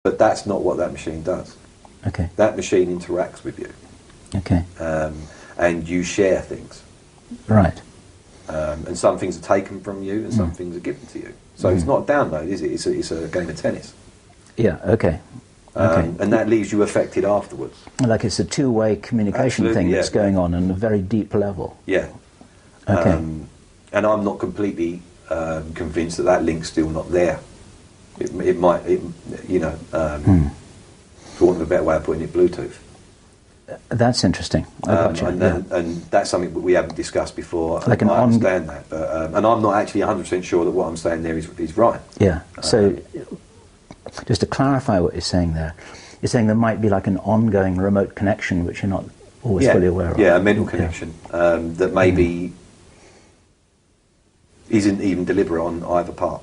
But that's not what that machine does. Okay. That machine interacts with you. Okay. And you share things. Right. And some things are taken from you and some things are given to you. So it's not a download, is it? It's a game of tennis. Yeah, okay. And that leaves you affected afterwards. Like it's a two-way communication thing that's going on a very deep level. Yeah. Okay. And I'm not completely convinced that link's still not there. It might, for want of a better way of putting it, Bluetooth. That's interesting. I got you. And that's something that we haven't discussed before. Like I understand that, but and I'm not actually 100% sure that what I'm saying there is right. Yeah. So, just to clarify what you're saying there, you're saying there might be like an ongoing remote connection which you're not always fully aware of. Yeah, a mental connection that maybe isn't even deliberate on either part.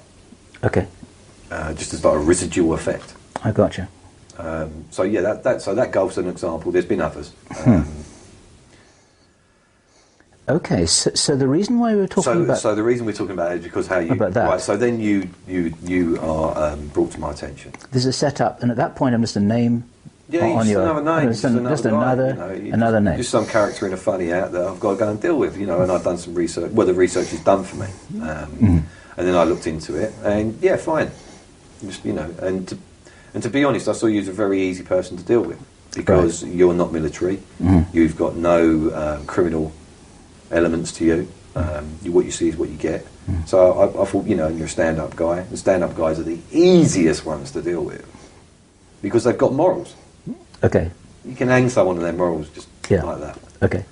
Okay. Just as like a residual effect. I got you. So yeah, that golf's an example. There's been others. Okay, so the reason why we're talking about... So the reason we're talking about it is because how you... About that. Right, so then you are brought to my attention. There's a setup, and at that point I'm just a name on your... another name. Just another name. Just some character in a funny hat that I've got to go and deal with, and I've done some research. Well, the research is done for me. And then I looked into it, and yeah, fine. Just, and to be honest, I saw you as a very easy person to deal with because you're not military. You've got no criminal elements to you. What you see is what you get. So I thought, you're a stand-up guy. The stand-up guys are the easiest ones to deal with because they've got morals. Okay. You can hang someone on their morals just like that. Okay.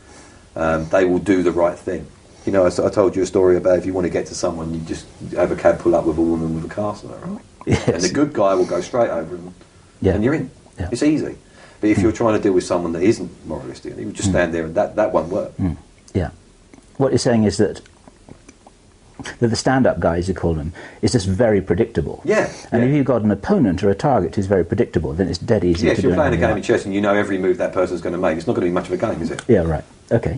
They will do the right thing. I told you a story about if you want to get to someone, you just have a cab pull up with a woman with a castle, right? Yes. And the good guy will go straight over him, and you're in. Yeah. It's easy. But if you're trying to deal with someone that isn't moralistic, he would just stand there and that won't work. Yeah. What you're saying is that the stand-up guy, as you call them, is just very predictable. Yeah. And if you've got an opponent or a target who's very predictable, then it's dead easy to do. Yes, you're playing a game of chess and you know every move that person's going to make. It's not going to be much of a game, is it? Yeah, right. Okay.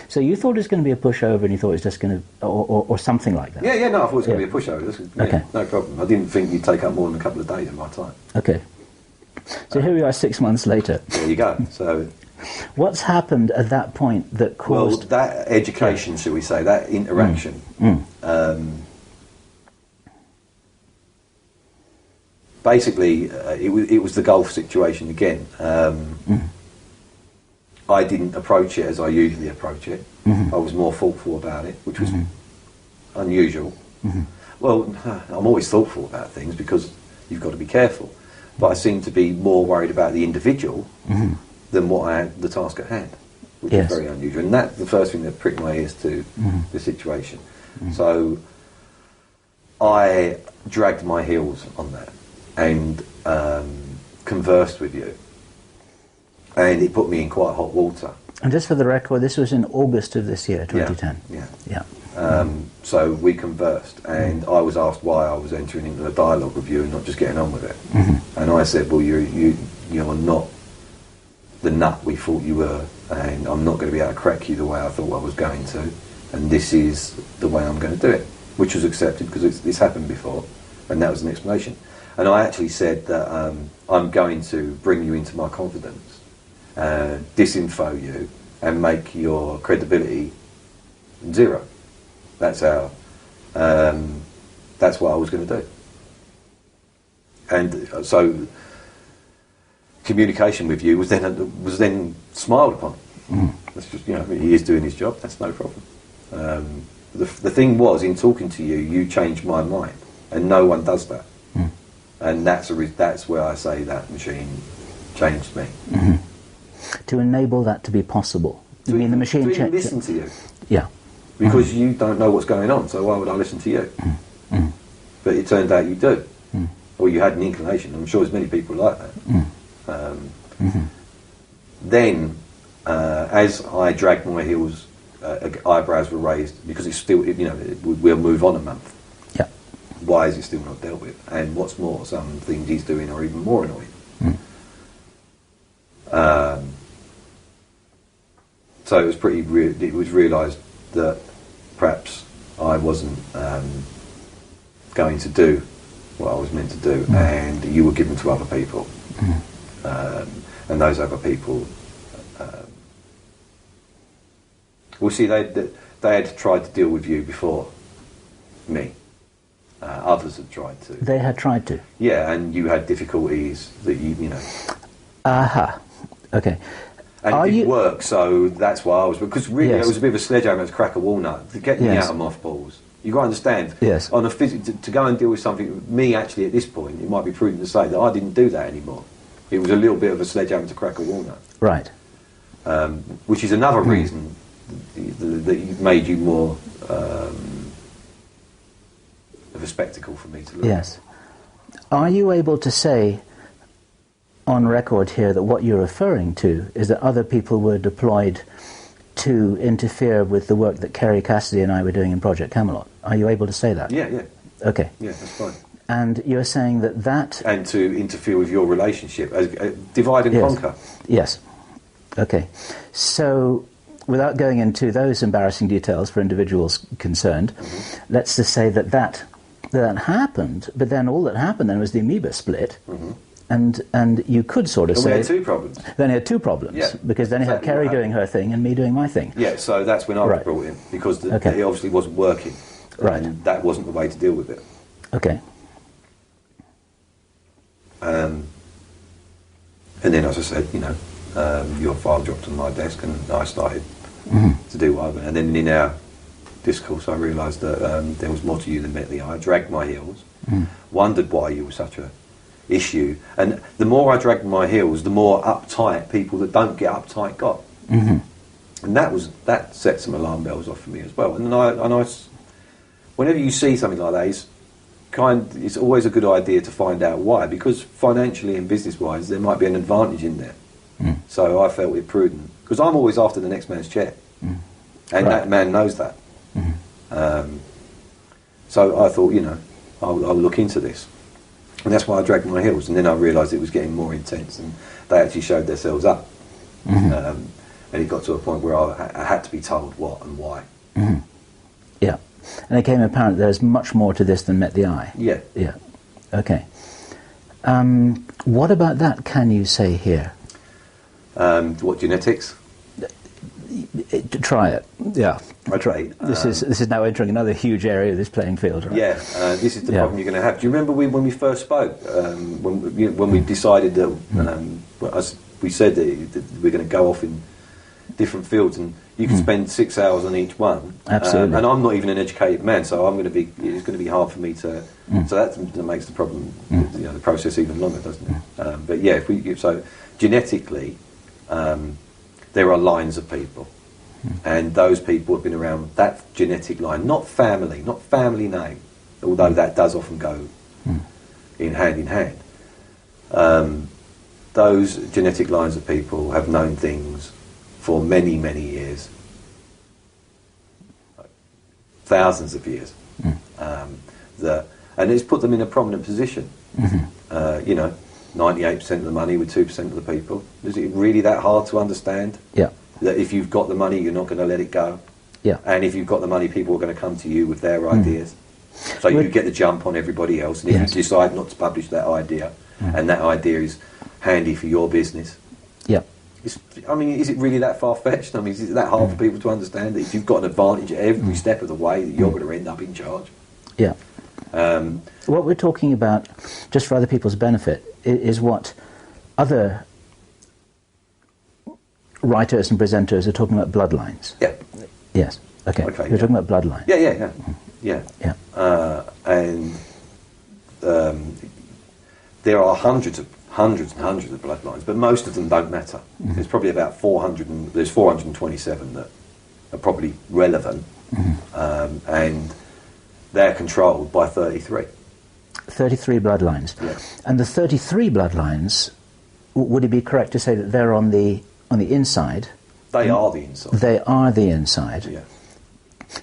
So you thought it was going to be a pushover and you thought it was just going to... Or something like that? Yeah, no, I thought it was going to be a pushover. Okay. No problem. I didn't think you'd take up more than a couple of days of my time. Okay. So here we are 6 months later. There you go. So... What's happened at that point that caused... Well, that education, shall we say, that interaction... basically, it was the golf situation again. I didn't approach it as I usually approach it. I was more thoughtful about it, which was unusual. Well, I'm always thoughtful about things because you've got to be careful. But I seem to be more worried about the individual than the task at hand, which is very unusual. And that's the first thing that pricked my ears to the situation. So I dragged my heels on that and conversed with you. And it put me in quite hot water. And just for the record, this was in August of this year, 2010. Yeah. So we conversed, and I was asked why I was entering into a dialogue with you and not just getting on with it. And I said, well, you're not the nut we thought you were, and I'm not going to be able to crack you the way I thought I was going to, and this is the way I'm going to do it, which was accepted because it's happened before, and that was an explanation. And I actually said that I'm going to bring you into my confidence, disinfo you, and make your credibility zero. That's how. That's what I was going to do. And so, communication with you was then smiled upon. That's just, he is doing his job. That's no problem. The thing was, in talking to you, you changed my mind, and no one does that. And that's where I say that machine changed me. To enable that to be possible. You mean the machine to listen to you? Yeah. Because you don't know what's going on, so why would I listen to you? But it turned out you do. Or you had an inclination. I'm sure there's many people like that. Then, as I dragged my heels, eyebrows were raised, because it's still, we'll move on a month. Yeah. Why is it still not dealt with? And what's more, some things he's doing are even more annoying. So it was realised that perhaps I wasn't going to do what I was meant to do, and you were given to other people. And those other people, well, see, they had tried to deal with you before me. Others had tried to. They had tried to? Yeah, and you had difficulties that you know. Aha. Okay. And it didn't work, so that's why I was... Because really, it was a bit of a sledgehammer to crack a walnut, to get me out of mothballs. You've got to understand, on a to go and deal with something, me actually at this point, it might be prudent to say that I didn't do that anymore. It was a little bit of a sledgehammer to crack a walnut. Right. Which is another reason that made you more of a spectacle for me to look at. Yes. Are you able to say on record here that what you're referring to is that other people were deployed to interfere with the work that Kerry Cassidy and I were doing in Project Camelot? Are you able to say that? Yeah, yeah. Okay. Yeah, that's fine. And you're saying that... And to interfere with your relationship, divide and conquer. Yes. Okay. So, without going into those embarrassing details for individuals concerned, let's just say that happened, but then all that happened then was the amoeba split, and you could sort of say... we had two problems. Then you had two problems, because then you had Kerry doing her thing and me doing my thing. Yeah, so that's when I was brought in, because it obviously wasn't working. Right. And that wasn't the way to deal with it. Okay. And then, as I said, you know, your file dropped on my desk and I started to do what I wanted. And then in our discourse I realised that there was more to you than met the eye. I dragged my heels, wondered why you were such a issue. And the more I dragged my heels, the more uptight people that don't get uptight got. And that set some alarm bells off for me as well. And I whenever you see something like that, it's always a good idea to find out why, because financially and business-wise there might be an advantage in there. So I felt it prudent, because I'm always after the next man's chair, and that man knows that. So I thought, you know, I'll look into this, and that's why I dragged my heels. And then I realised it was getting more intense, and they actually showed themselves up, and it got to a point where I had to be told what and why. Yeah. And it became apparent there's much more to this than met the eye. Yeah. Yeah. Okay. What about that can you say here? What, genetics? Try it. Yeah. Okay. This is now entering another huge area of this playing field, right? Yeah. This is the problem you're going to have. Do you remember when we first spoke? When we decided that we said that we're going to go off in different fields, and you can spend 6 hours on each one. Absolutely. And I'm not even an educated man, so it's going to be hard for me to. So that makes the problem, you know, the process even longer, doesn't it? But yeah, so genetically, there are lines of people, and those people have been around that genetic line, not family name, although that does often go in hand. Those genetic lines of people have known things for many, many years, thousands of years, and it's put them in a prominent position. You know, 98% of the money with 2% of the people. Is it really that hard to understand? Yeah. That if you've got the money, you're not going to let it go. Yeah. And if you've got the money, people are going to come to you with their ideas. So you get the jump on everybody else. And if you decide not to publish that idea, and that idea is handy for your business, I mean, is it really that far-fetched? I mean, is it that hard for people to understand that if you've got an advantage at every step of the way, that you're going to end up in charge? Yeah. What we're talking about, just for other people's benefit, is what other writers and presenters are talking about bloodlines. Yeah. Yes. Okay. You're talking about bloodlines. Yeah. And there are hundreds and hundreds of bloodlines, but most of them don't matter. There's probably about 427 that are probably relevant, and they're controlled by 33. 33 bloodlines. Yeah. And the 33 bloodlines, would it be correct to say that they're on the inside? They are the inside. They are the inside. Yeah.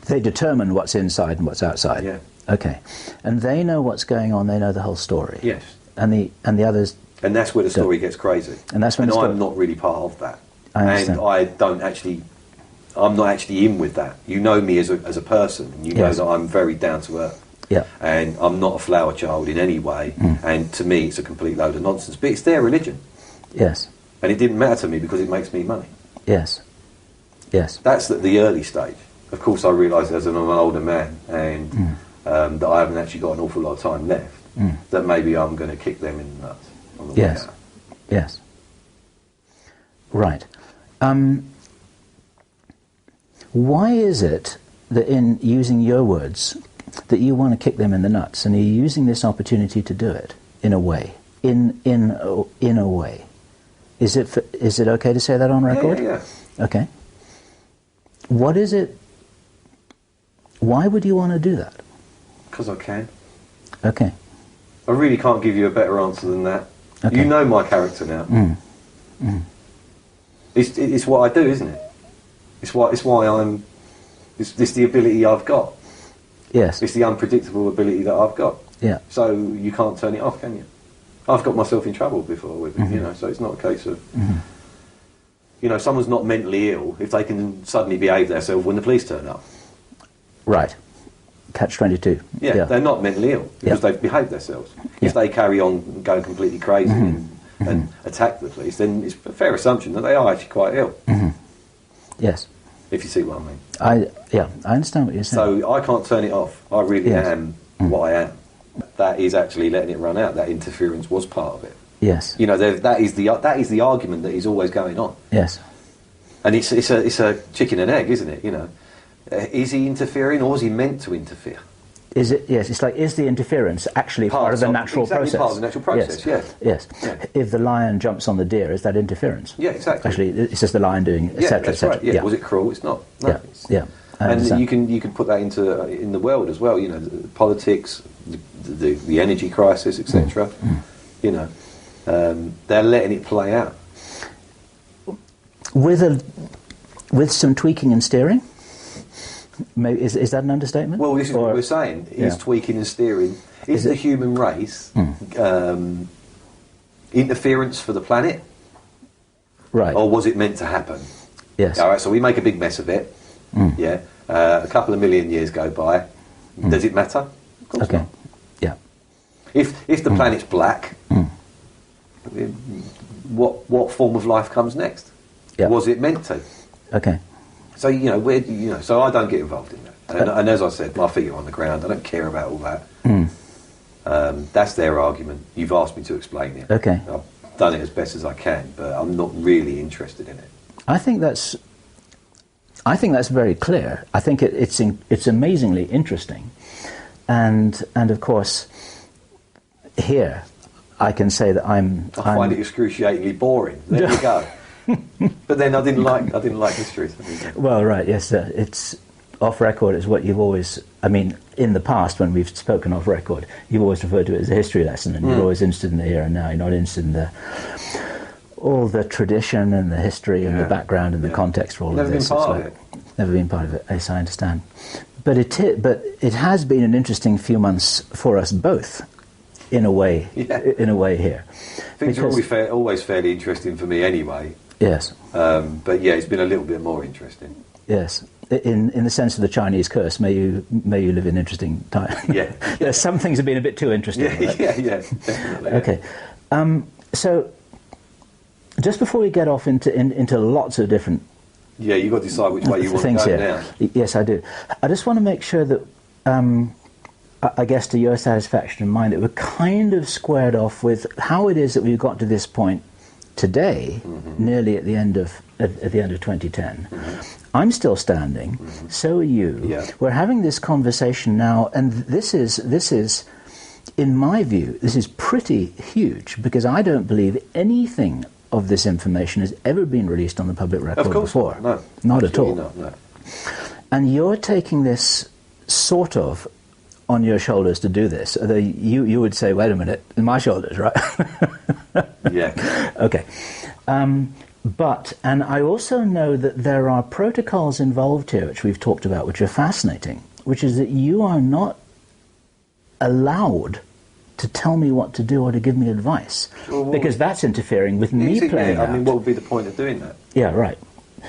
They determine what's inside and what's outside. Yeah. Okay. And they know what's going on, they know the whole story. Yes. And the others. And that's where the story gets crazy. And that's when I'm not really part of that. I understand. And I'm not actually in with that. You know me as a person, and you know that I'm very down to earth. Yeah. And I'm not a flower child in any way, and to me it's a complete load of nonsense. But it's their religion. Yes. And it didn't matter to me because it makes me money. Yes. Yes. That's at the early stage. Of course, I realised as I'm an older man and that I haven't actually got an awful lot of time left, that maybe I'm going to kick them in the nuts on the way out. Yes. Right. Why is it that, in using your words, that you want to kick them in the nuts, and you're using this opportunity to do it in a way? In a way. Is it okay to say that on record? Yeah. Okay. What is it? Why would you want to do that? Because I can. Okay. I really can't give you a better answer than that. Okay. You know my character now. It's what I do, isn't it? It's why I'm. It's the ability I've got. Yes. It's the unpredictable ability that I've got. Yeah. So you can't turn it off, can you? I've got myself in trouble before with it, you know. So it's not a case of. You know, someone's not mentally ill if they can suddenly behave themselves when the police turn up. Right. Catch-22. Yeah, they're not mentally ill because they've behaved themselves. If they carry on going completely crazy and attack the police, then it's a fair assumption that they are actually quite ill. Yes. If you see what I mean. I understand what you're saying. So I can't turn it off. I really am what I am. That is actually letting it run out. That interference was part of it. Yes. You know, that is the argument that is always going on. Yes. And it's a chicken and egg, isn't it? You know, is he interfering or is he meant to interfere? Is it? Yes. It's like, is the interference actually part of the natural process? Part of the natural process. Yes. If the lion jumps on the deer, is that interference? Yeah, exactly. Actually, it's just the lion doing etc. etc. Right. Yeah. Was it cruel? It's not. No. Yeah. And you can put that in the world as well. You know, the politics, the energy crisis, etc. You know, they're letting it play out with some tweaking and steering. Maybe, is that an understatement? Well, this is what we're saying. Is tweaking and steering. Is the human race interference for the planet? Right. Or was it meant to happen? Yes. All right. So we make a big mess of it. Yeah. A couple of million years go by. Does it matter? Of course not. Yeah. If the planet's black, what form of life comes next? Yeah. Was it meant to? Okay. So so I don't get involved in that. And as I said, my feet are on the ground. I don't care about all that. That's their argument. You've asked me to explain it. Okay. I've done it as best as I can, but I'm not really interested in it. I think that's very clear. I think it's amazingly interesting, and of course, here I can say that I find it excruciatingly boring. There you go. But then I didn't like history. Well, right, yes, it's off record. Is what you've always. I mean, in the past when we've spoken off record, you've always referred to it as a history lesson, and you're always interested in the here and now. You're not interested in all the tradition and the history and the background and the context for all of this. Never been part of it. Yes, I understand. But it has been an interesting few months for us both, in a way. Yeah. In a way here. Things are always fairly interesting for me anyway. Yes. But yeah, it's been a little bit more interesting. Yes. In the sense of the Chinese curse, may you live in interesting times. Yeah. Some things have been a bit too interesting. Yeah, definitely. Okay. So, just before we get off into lots of different you've got to decide which way you want to go here. now. Yes, I do. I just want to make sure that, I guess to your satisfaction and mine, that we're kind of squared off with how it is that we've got to this point today, nearly at the end of 2010. I'm still standing. So are you. Yeah. We're having this conversation now, and this is, in my view, this is pretty huge, because I don't believe anything of this information has ever been released on the public record before. No, not at all. Not, no. And you're taking this sort of on your shoulders to do this. Although you would say, wait a minute, my shoulders, right? Yeah. Okay. And I also know that there are protocols involved here, which we've talked about, which are fascinating, which is that you are not allowed to tell me what to do or to give me advice, because that's interfering with me playing out. I mean, what would be the point of doing that? Yeah, right.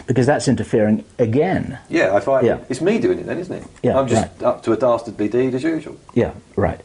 Because that's interfering again. Yeah, it's me doing it then, isn't it? Yeah, I'm just up to a dastardly deed as usual. Yeah, right.